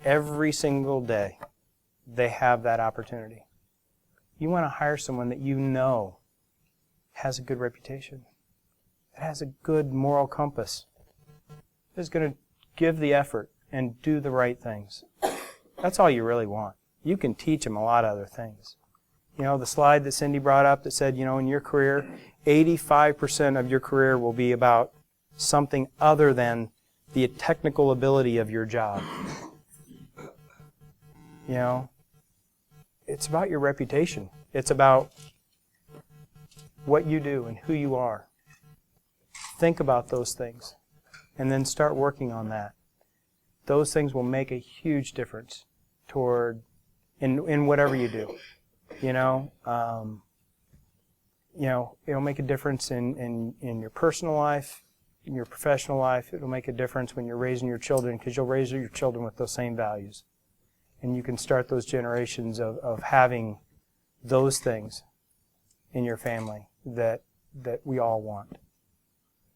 I: Every single day, they have that opportunity. You want to hire someone that you know has a good reputation, that has a good moral compass, that's going to give the effort and do the right things. That's all you really want. You can teach them a lot of other things. You know, the slide that Cindy brought up that said, you know, in your career, 85% of your career will be about something other than the technical ability of your job. You know, it's about your reputation. It's about what you do and who you are. Think about those things and then start working on that. Those things will make a huge difference in whatever you do. You know, it'll make a difference in your personal life, in your professional life. It'll make a difference when you're raising your children, because you'll raise your children with those same values. And you can start those generations of having those things in your family that we all want.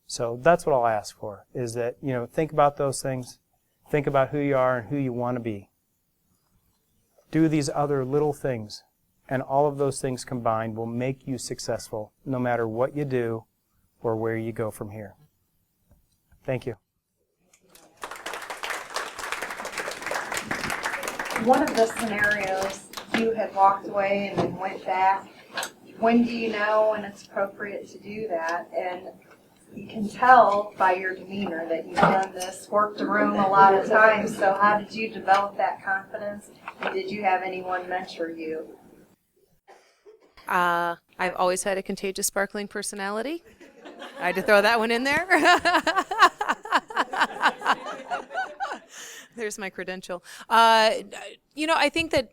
I: So that's what I'll ask for, is that, you know, think about those things. Think about who you are and who you want to be. Do these other little things, and all of those things combined will make you successful no matter what you do or where you go from here. Thank you.
J: One of the scenarios, you had walked away and then went back. When do you know when it's appropriate to do that? And you can tell by your demeanor that you've done this, worked the room a lot of times. So how did you develop that confidence? And did you have anyone mentor you?
E: I've always had a contagious, sparkling personality. I had to throw that one in there. There's my credential. You know, I think that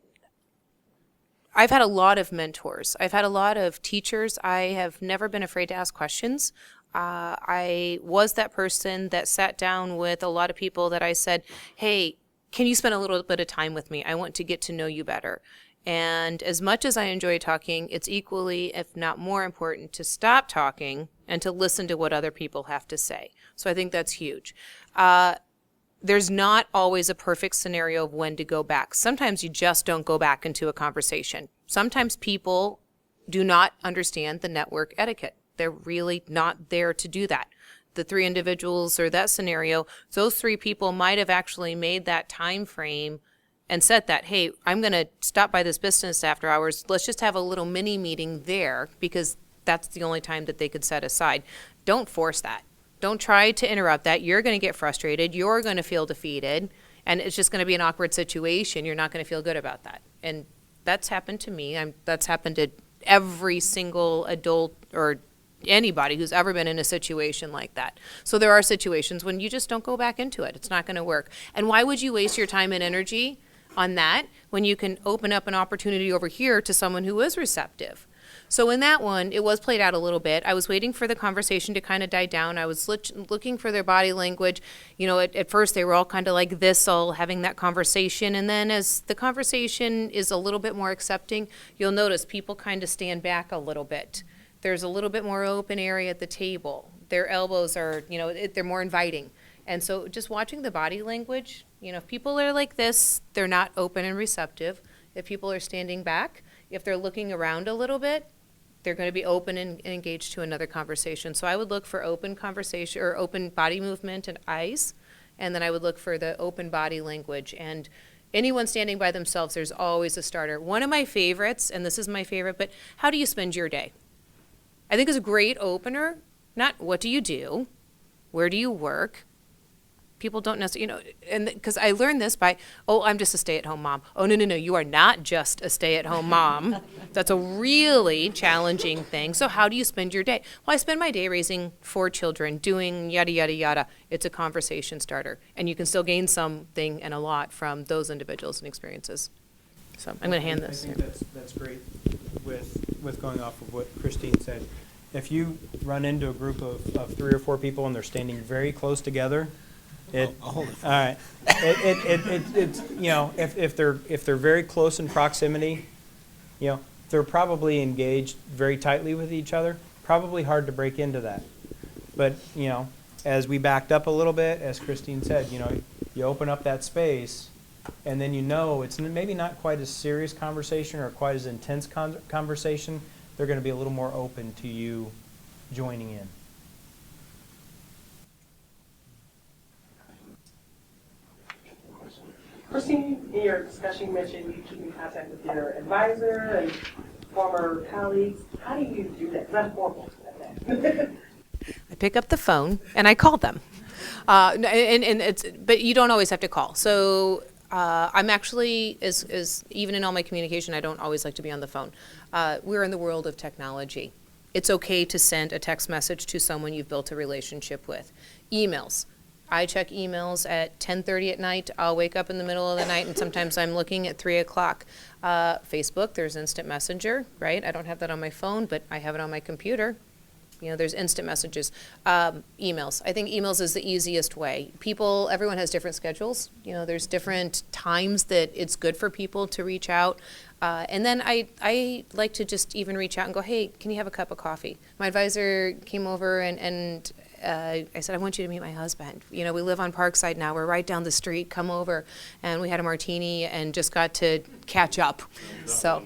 E: I've had a lot of mentors. I've had a lot of teachers. I have never been afraid to ask questions. I was that person that sat down with a lot of people that I said, hey, can you spend a little bit of time with me? I want to get to know you better. And as much as I enjoy talking, it's equally, if not more important, to stop talking and to listen to what other people have to say. So I think that's huge. There's not always a perfect scenario of when to go back. Sometimes you just don't go back into a conversation. Sometimes people do not understand the network etiquette. They're really not there to do that. The three individuals or that scenario, those three people might have actually made that time frame and said that, hey, I'm going to stop by this business after hours. Let's just have a little mini meeting there, because that's the only time that they could set aside. Don't force that. Don't try to interrupt that. You're going to get frustrated. You're going to feel defeated, and it's just going to be an awkward situation. You're not going to feel good about that. And that's happened to me. That's happened to every single adult or anybody who's ever been in a situation like that. So there are situations when you just don't go back into it. It's not going to work. And why would you waste your time and energy on that when you can open up an opportunity over here to someone who is receptive? So in that one, it was played out a little bit. I was waiting for the conversation to kind of die down. I was looking for their body language. You know, at first they were all kind of like this, all having that conversation. And then as the conversation is a little bit more accepting, you'll notice people kind of stand back a little bit. There's a little bit more open area at the table. Their elbows are, you know, they're more inviting. And so just watching the body language, you know, if people are like this, they're not open and receptive. If people are standing back, If they're looking around a little bit, they're going to be open and engaged to another conversation. So I would look for open conversation or open body movement and eyes, and then I would look for the open body language. And anyone standing by themselves, there's always a starter. One of my favorites, and this is my favorite, but how do you spend your day? I think is a great opener. Not what do you do, where do you work? People don't necessarily, and because I learned this by, oh, I'm just a stay-at-home mom. Oh, no, you are not just a stay-at-home mom. That's a really challenging thing. So how do you spend your day? Well, I spend my day raising 4 children, doing yada, yada, yada. It's a conversation starter. And you can still gain something and a lot from those individuals and experiences. So I'm going to hand this.
I: I think that's great with going off of what Christine said. If you run into a group of 3 or 4 people and they're standing very close together, all right. It's if they're very close in proximity, they're probably engaged very tightly with each other. Probably hard to break into that. But as we backed up a little bit, as Christine said, you open up that space, and then it's maybe not quite as serious conversation or quite as intense conversation. They're going to be a little more open to you joining in.
K: Christine, in your discussion, you mentioned you keep in contact with your advisor and former colleagues. How do you do that? Not formal.
E: I pick up the phone and I call them. But you don't always have to call. So I'm actually, even in all my communication, I don't always like to be on the phone. We're in the world of technology. It's okay to send a text message to someone you've built a relationship with. Emails. I check emails at 10:30 at night. I'll wake up in the middle of the night, and sometimes I'm looking at 3 o'clock. Facebook, there's instant messenger, right? I don't have that on my phone, but I have it on my computer. There's instant messages. Emails. I think emails is the easiest way. Everyone has different schedules. There's different times that it's good for people to reach out. And then I like to just even reach out and go, hey, can you have a cup of coffee? My advisor came over and I said, I want you to meet my husband. We live on Parkside now. We're right down the street. Come over. And we had a martini and just got to catch up. So.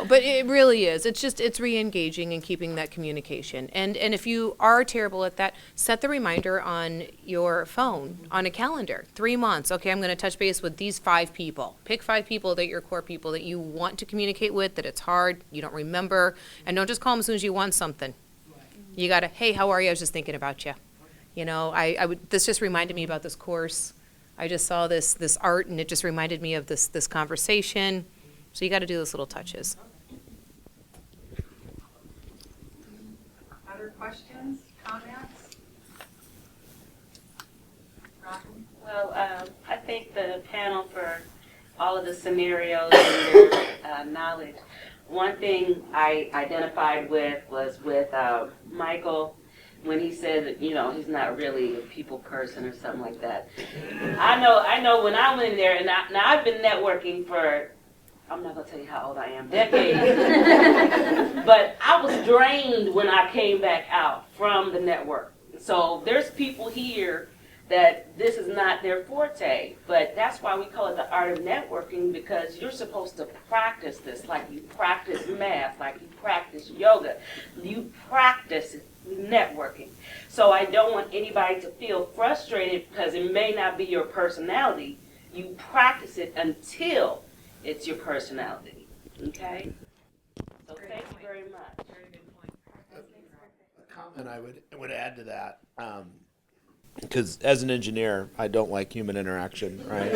E: But it really is. It's re-engaging and keeping that communication. And if you are terrible at that, set the reminder on your phone, on a calendar. 3 months. Okay, I'm going to touch base with these 5 people. Pick 5 people that your core people that you want to communicate with, that it's hard, you don't remember, and don't just call them as soon as you want something. You got to, hey, how are you? I was just thinking about you. This just reminded me about this course. I just saw this art, and it just reminded me of this conversation. So you got to do those little touches.
J: Other questions, comments? Robin?
L: Well, I think the panel for all of the scenarios and their knowledge. One thing I identified with was with Michael when he said that, he's not really a people person or something like that. I know when I went in there, and now I've been networking for, I'm not going to tell you how old I am, decades. But I was drained when I came back out from the network. So there's people here that this is not their forte, but that's why we call it the art of networking, because you're supposed to practice this like you practice math, like you practice yoga. You practice networking. So I don't want anybody to feel frustrated because it may not be your personality. You practice it until it's your personality. Okay? So thank you very much. Very good point.
B: A comment I would add to that, because as an engineer, I don't like human interaction, right?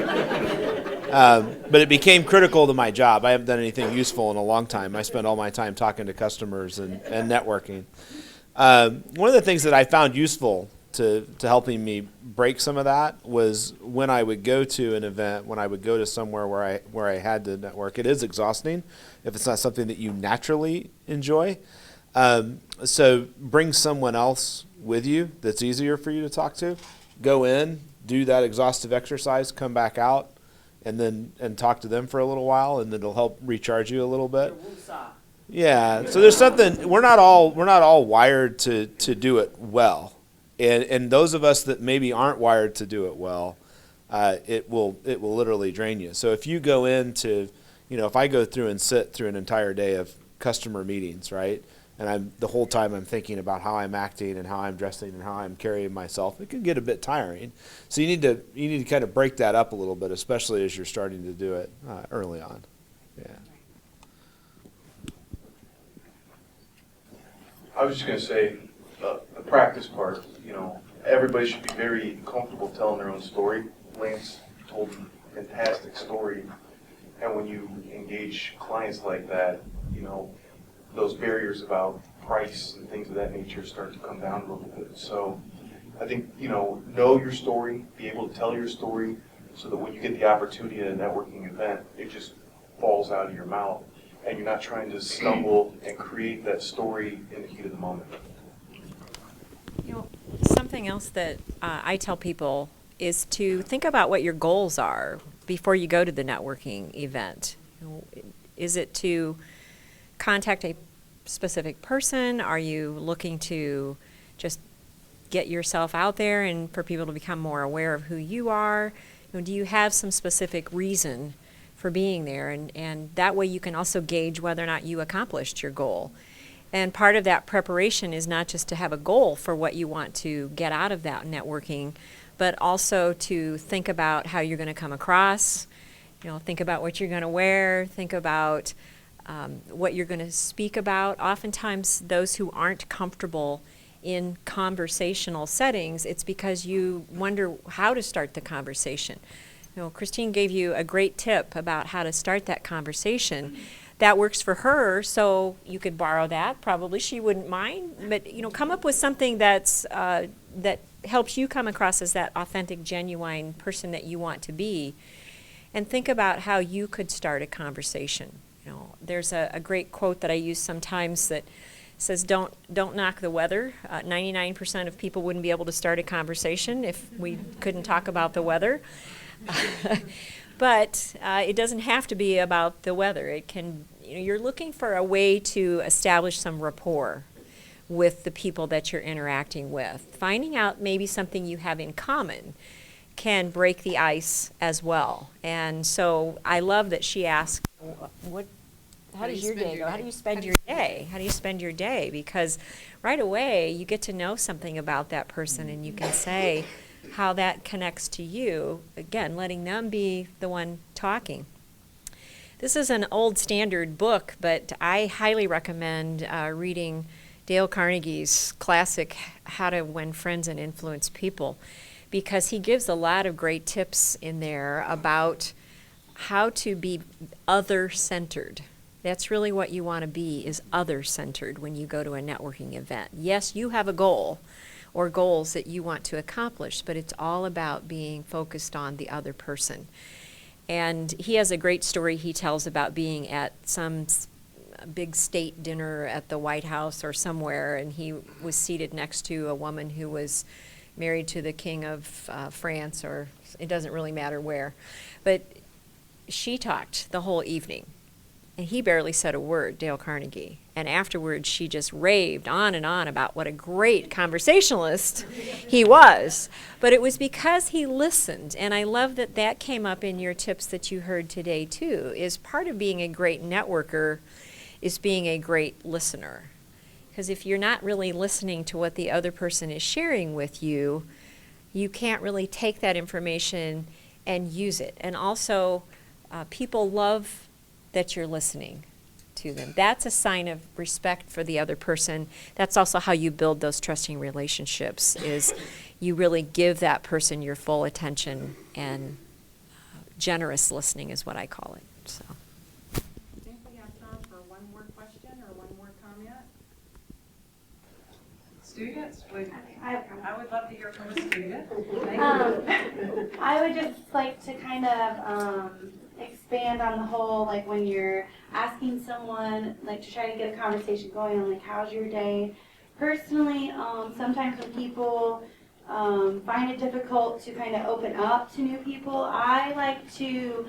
B: But it became critical to my job. I haven't done anything useful in a long time. I spend all my time talking to customers and networking. One of the things that I found useful to helping me break some of that was when I would go to an event, when I would go to somewhere where I had to network. It is exhausting if it's not something that you naturally enjoy. So bring someone else with you that's easier for you to talk to. Go in, do that exhaustive exercise, come back out, and talk to them for a little while, and then it'll help recharge you a little bit. Yeah. So there's something we're not all wired to do it well. And those of us that maybe aren't wired to do it well, it will literally drain you. So if you go into, if I go through and sit through an entire day of customer meetings, right, and the whole time I'm thinking about how I'm acting and how I'm dressing and how I'm carrying myself, it can get a bit tiring. So you need to kind of break that up a little bit, especially as you're starting to do it early on. Yeah.
M: I was just going to say, the practice part, everybody should be very comfortable telling their own story. Lance told a fantastic story, and when you engage clients like that, those barriers about price and things of that nature start to come down a little bit. So I think, know your story, be able to tell your story, so that when you get the opportunity at a networking event, it just falls out of your mouth, and you're not trying to stumble and create that story in the heat of the moment.
C: Something else that I tell people is to think about what your goals are before you go to the networking event. Is it to contact a specific person? Are you looking to just get yourself out there and for people to become more aware of who you are? Do you have some specific reason for being there? And that way you can also gauge whether or not you accomplished your goal. And part of that preparation is not just to have a goal for what you want to get out of that networking, but also to think about how you're going to come across, think about what you're going to wear, think about what you're going to speak about. Oftentimes those who aren't comfortable in conversational settings, it's because you wonder how to start the conversation. Christine gave you a great tip about how to start that conversation. That works for her, so you could borrow that. Probably she wouldn't mind, but come up with something that's that helps you come across as that authentic, genuine person that you want to be, and think about how you could start a conversation. There's a great quote that I use sometimes that says, "Don't knock the weather." 99% of people wouldn't be able to start a conversation if we couldn't talk about the weather. But it doesn't have to be about the weather. It can, you're looking for a way to establish some rapport with the people that you're interacting with. Finding out maybe something you have in common can break the ice as well. And so I love that she asked, how does your day go? How do you spend your day? How do you spend your day? Because right away you get to know something about that person, and you can say how that connects to you, again, letting them be the one talking. This is an old standard book, but I highly recommend reading Dale Carnegie's classic How to Win Friends and Influence People, because he gives a lot of great tips in there about how to be other-centered. That's really what you want to be, is other-centered when you go to a networking event. Yes, you have a goal or goals that you want to accomplish, but it's all about being focused on the other person. And he has a great story he tells about being at some big state dinner at the White House or somewhere, and he was seated next to a woman who was married to the King of France, or it doesn't really matter where. But she talked the whole evening, and he barely said a word, Dale Carnegie. And afterwards, she just raved on and on about what a great conversationalist he was. But it was because he listened. And I love that that came up in your tips that you heard today, too, is part of being a great networker is being a great listener. Because if you're not really listening to what the other person is sharing with you, you can't really take that information and use it. And also, people love that you're listening to them. That's a sign of respect for the other person. That's also how you build those trusting relationships, is you really give that person your full attention, and generous listening is what I call it. So.
K: I think we have time for one more question or one more comment. Students, I would love to hear from a student.
D: I would just like to kind of expand on the whole, like when you're asking someone, like to try to get a conversation going on, like, how's your day? Personally, sometimes when people find it difficult to kind of open up to new people, I like to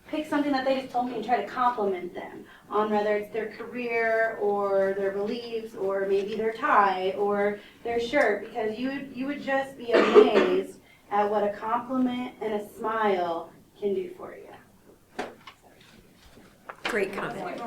D: pick something that they just told me and try to compliment them on whether it's their career or their beliefs or maybe their tie or their shirt, because you would just be amazed at what a compliment and a smile can do for you.
C: Great comment.